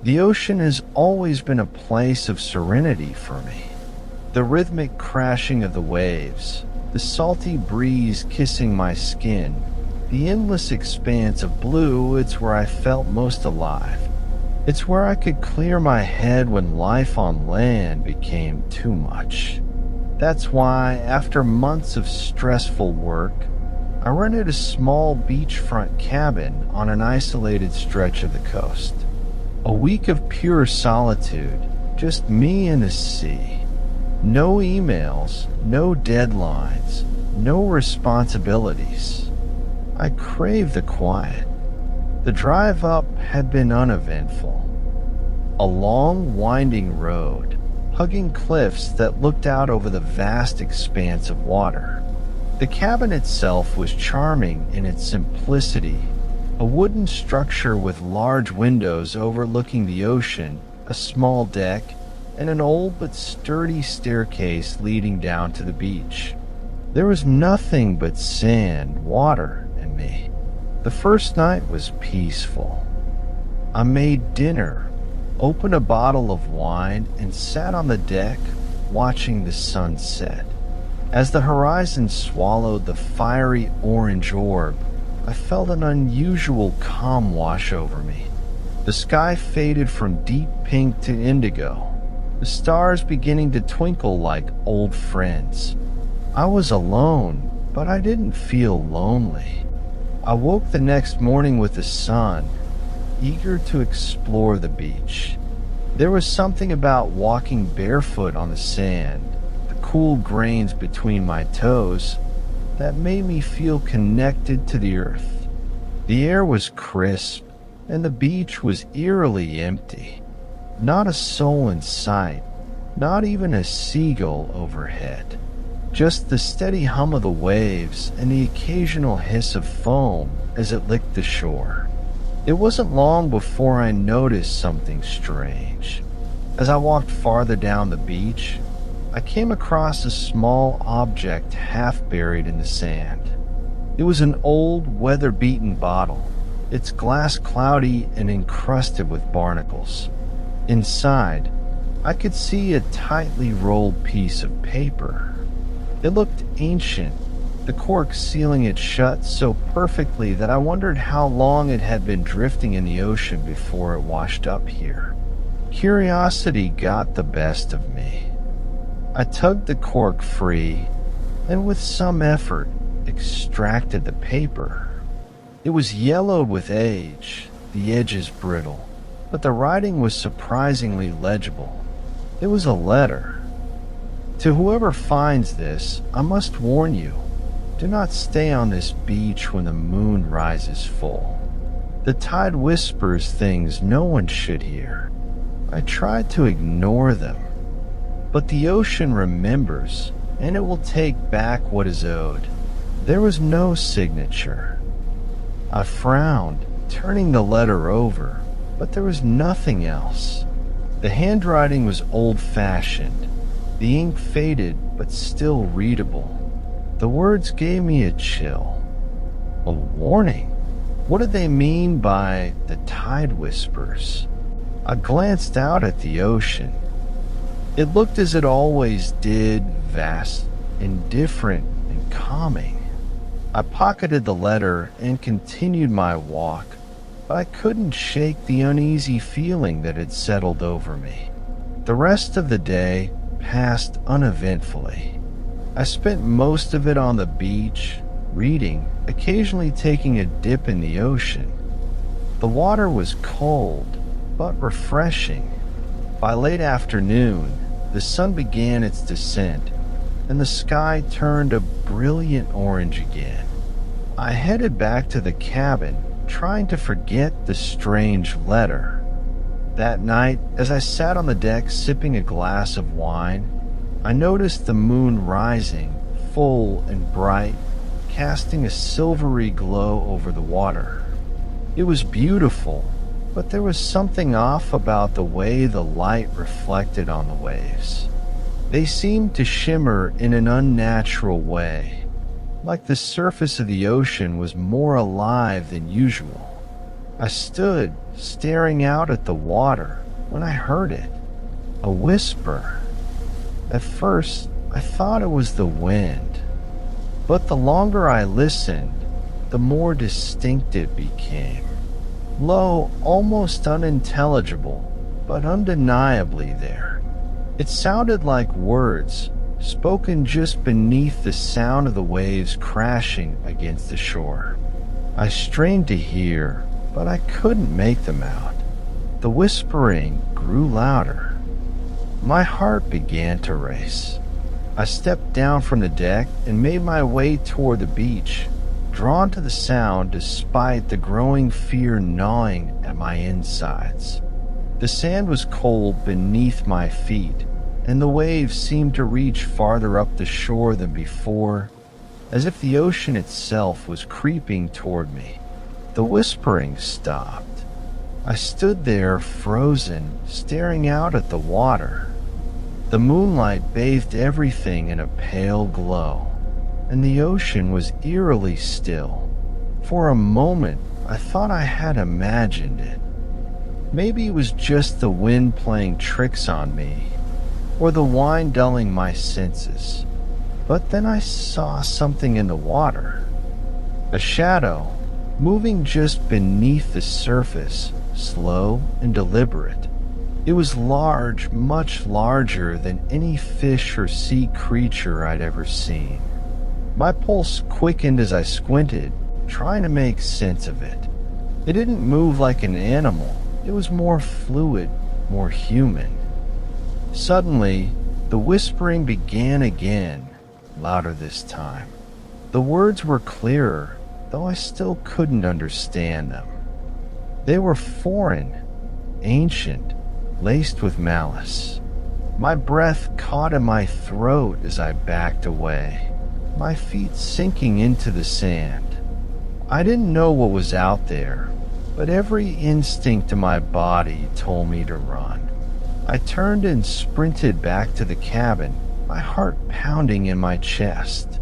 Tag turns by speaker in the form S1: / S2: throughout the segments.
S1: The ocean has always been a place of serenity for me. The rhythmic crashing of the waves, the salty breeze kissing my skin, the endless expanse of blue, it's where I felt most alive. It's where I could clear my head when life on land became too much. That's why, after months of stressful work, I rented a small beachfront cabin on an isolated stretch of the coast. A week of pure solitude, just me and the sea. No emails, no deadlines, no responsibilities. I craved the quiet. The drive up had been uneventful. A long, winding road, hugging cliffs that looked out over the vast expanse of water. The cabin itself was charming in its simplicity. A wooden structure with large windows overlooking the ocean, a small deck, and an old but sturdy staircase leading down to the beach. There was nothing but sand, water, and me. The first night was peaceful. I made dinner, opened a bottle of wine, and sat on the deck watching the sun set. As the horizon swallowed the fiery orange orb, I felt an unusual calm wash over me. The sky faded from deep pink to indigo, the stars beginning to twinkle like old friends. I was alone, but I didn't feel lonely. I woke the next morning with the sun, eager to explore the beach. There was something about walking barefoot on the sand, the cool grains between my toes, that made me feel connected to the earth. The air was crisp, and the beach was eerily empty. Not a soul in sight, not even a seagull overhead. Just the steady hum of the waves and the occasional hiss of foam as it licked the shore. It wasn't long before I noticed something strange. As I walked farther down the beach, I came across a small object half buried in the sand. It was an old, weather-beaten bottle, its glass cloudy and encrusted with barnacles. Inside, I could see a tightly rolled piece of paper. It looked ancient, the cork sealing it shut so perfectly that I wondered how long it had been drifting in the ocean before it washed up here. Curiosity got the best of me. I tugged the cork free and with some effort extracted the paper. It was yellowed with age, the edges brittle, but the writing was surprisingly legible. It was a letter. To whoever finds this, I must warn you, do not stay on this beach when the moon rises full. The tide whispers things no one should hear. I tried to ignore them, but the ocean remembers, and it will take back what is owed. There was no signature. I frowned, turning the letter over, but there was nothing else. The handwriting was old-fashioned, the ink faded but still readable. The words gave me a chill. A warning? What did they mean by the tide whispers? I glanced out at the ocean. It looked as it always did, vast, indifferent, and calming. I pocketed the letter and continued my walk, but I couldn't shake the uneasy feeling that had settled over me. The rest of the day passed uneventfully. I spent most of it on the beach, reading, occasionally taking a dip in the ocean. The water was cold, but refreshing. By late afternoon, the sun began its descent, and the sky turned a brilliant orange again. I headed back to the cabin, trying to forget the strange letter. That night, as I sat on the deck sipping a glass of wine, I noticed the moon rising, full and bright, casting a silvery glow over the water. It was beautiful, but there was something off about the way the light reflected on the waves. They seemed to shimmer in an unnatural way, like the surface of the ocean was more alive than usual. I stood, staring out at the water when I heard it. A whisper. At first, I thought it was the wind, but the longer I listened, the more distinct it became. Low, almost unintelligible, but undeniably there. It sounded like words spoken just beneath the sound of the waves crashing against the shore. I strained to hear, but I couldn't make them out. The whispering grew louder. My heart began to race. I stepped down from the deck and made my way toward the beach, drawn to the sound despite the growing fear gnawing at my insides. The sand was cold beneath my feet, and the waves seemed to reach farther up the shore than before, as if the ocean itself was creeping toward me. The whispering stopped. I stood there frozen, staring out at the water. The moonlight bathed everything in a pale glow, and the ocean was eerily still. For a moment, I thought I had imagined it. Maybe it was just the wind playing tricks on me, or the wine dulling my senses. But then I saw something in the water. A shadow, moving just beneath the surface, slow and deliberate. It was large, much larger than any fish or sea creature I'd ever seen. My pulse quickened as I squinted, trying to make sense of it. It didn't move like an animal. It was more fluid, more human. Suddenly, the whispering began again, louder this time. The words were clearer, though I still couldn't understand them. They were foreign, ancient, laced with malice. My breath caught in my throat as I backed away, my feet sinking into the sand. I didn't know what was out there, but every instinct in my body told me to run. I turned and sprinted back to the cabin, my heart pounding in my chest.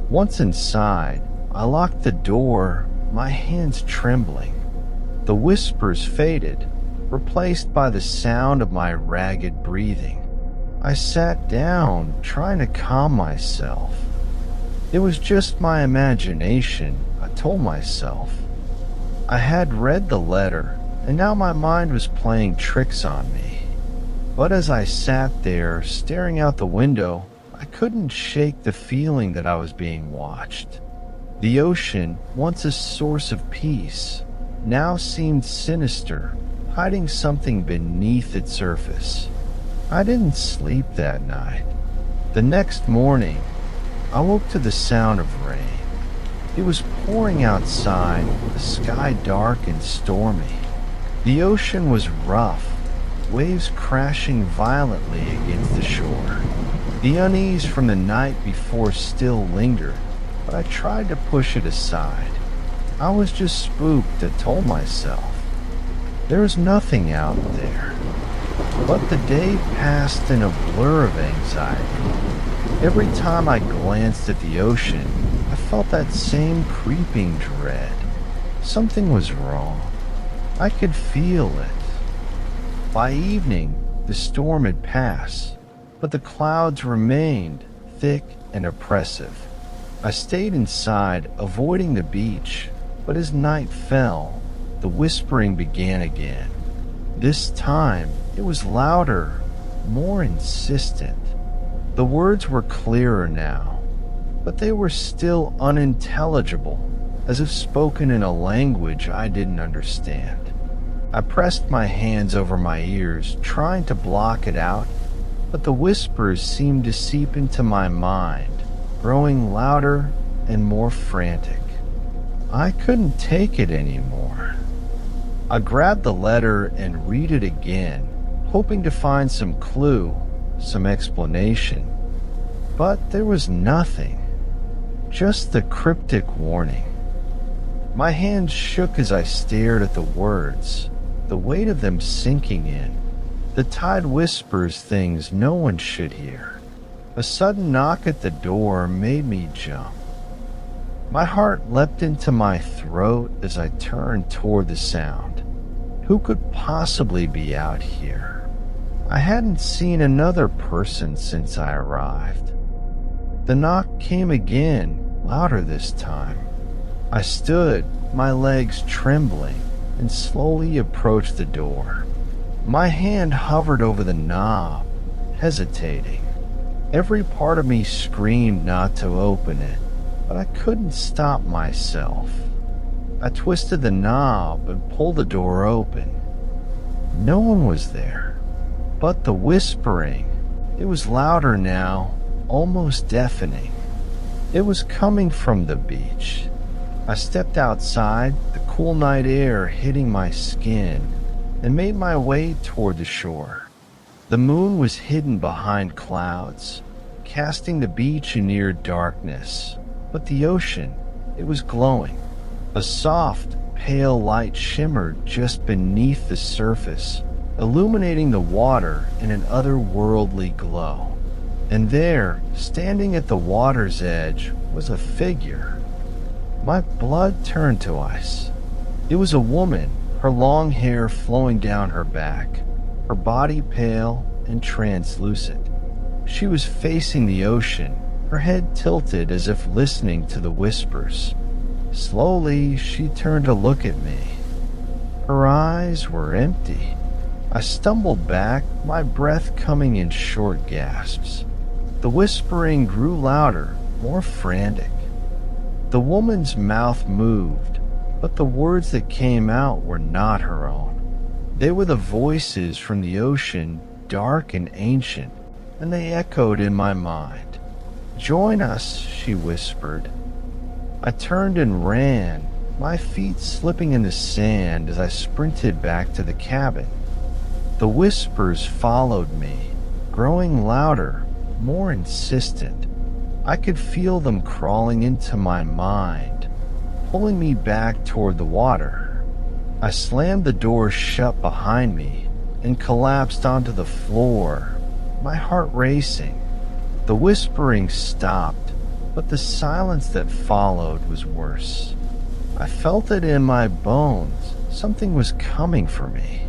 S1: Once inside, I locked the door, my hands trembling. The whispers faded, replaced by the sound of my ragged breathing. I sat down, trying to calm myself. It was just my imagination, I told myself. I had read the letter, and now my mind was playing tricks on me. But as I sat there, staring out the window, I couldn't shake the feeling that I was being watched. The ocean, once a source of peace, now seemed sinister, hiding something beneath its surface. I didn't sleep that night. The next morning, I woke to the sound of rain. It was pouring outside, the sky dark and stormy. The ocean was rough, waves crashing violently against the shore. The unease from the night before still lingered, but I tried to push it aside. I was just spooked, I told myself. There was nothing out there. But the day passed in a blur of anxiety. Every time I glanced at the ocean, I felt that same creeping dread. Something was wrong. I could feel it. By evening, the storm had passed, but the clouds remained thick and oppressive. I stayed inside, avoiding the beach, but as night fell, the whispering began again. This time, it was louder, more insistent. The words were clearer now, but they were still unintelligible, as if spoken in a language I didn't understand. I pressed my hands over my ears, trying to block it out, but the whispers seemed to seep into my mind, growing louder and more frantic. I couldn't take it anymore. I grabbed the letter and read it again, hoping to find some clue, some explanation. But there was nothing, just the cryptic warning. My hands shook as I stared at the words, the weight of them sinking in. The tide whispers things no one should hear. A sudden knock at the door made me jump. My heart leapt into my throat as I turned toward the sound. Who could possibly be out here? I hadn't seen another person since I arrived. The knock came again, louder this time. I stood, my legs trembling, and slowly approached the door. My hand hovered over the knob, hesitating. Every part of me screamed not to open it, but I couldn't stop myself. I twisted the knob and pulled the door open. No one was there, but the whispering, it was louder now, almost deafening. It was coming from the beach. I stepped outside, the cool night air hitting my skin, and made my way toward the shore. The moon was hidden behind clouds, casting the beach in near darkness, but the ocean, it was glowing. A soft, pale light shimmered just beneath the surface, illuminating the water in an otherworldly glow. And there, standing at the water's edge, was a figure. My blood turned to ice. It was a woman, her long hair flowing down her back, her body pale and translucent. She was facing the ocean, her head tilted as if listening to the whispers. Slowly, she turned to look at me. Her eyes were empty. I stumbled back, my breath coming in short gasps. The whispering grew louder, more frantic. The woman's mouth moved, but the words that came out were not her own. They were the voices from the ocean, dark and ancient, and they echoed in my mind. "Join us," she whispered. I turned and ran, my feet slipping in the sand as I sprinted back to the cabin. The whispers followed me, growing louder, more insistent. I could feel them crawling into my mind, pulling me back toward the water. I slammed the door shut behind me and collapsed onto the floor, my heart racing. The whispering stopped, but the silence that followed was worse. I felt it in my bones. Something was coming for me.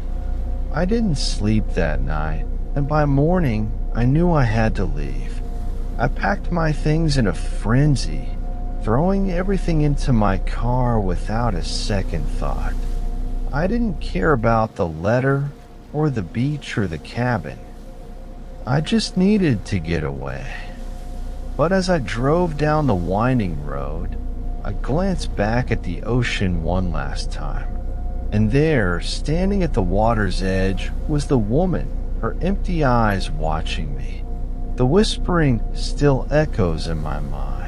S1: I didn't sleep that night, and by morning, I knew I had to leave. I packed my things in a frenzy, throwing everything into my car without a second thought. I didn't care about the letter, or the beach, or the cabin. I just needed to get away. But as I drove down the winding road, I glanced back at the ocean one last time. And there, standing at the water's edge, was the woman, her empty eyes watching me. The whispering still echoes in my mind.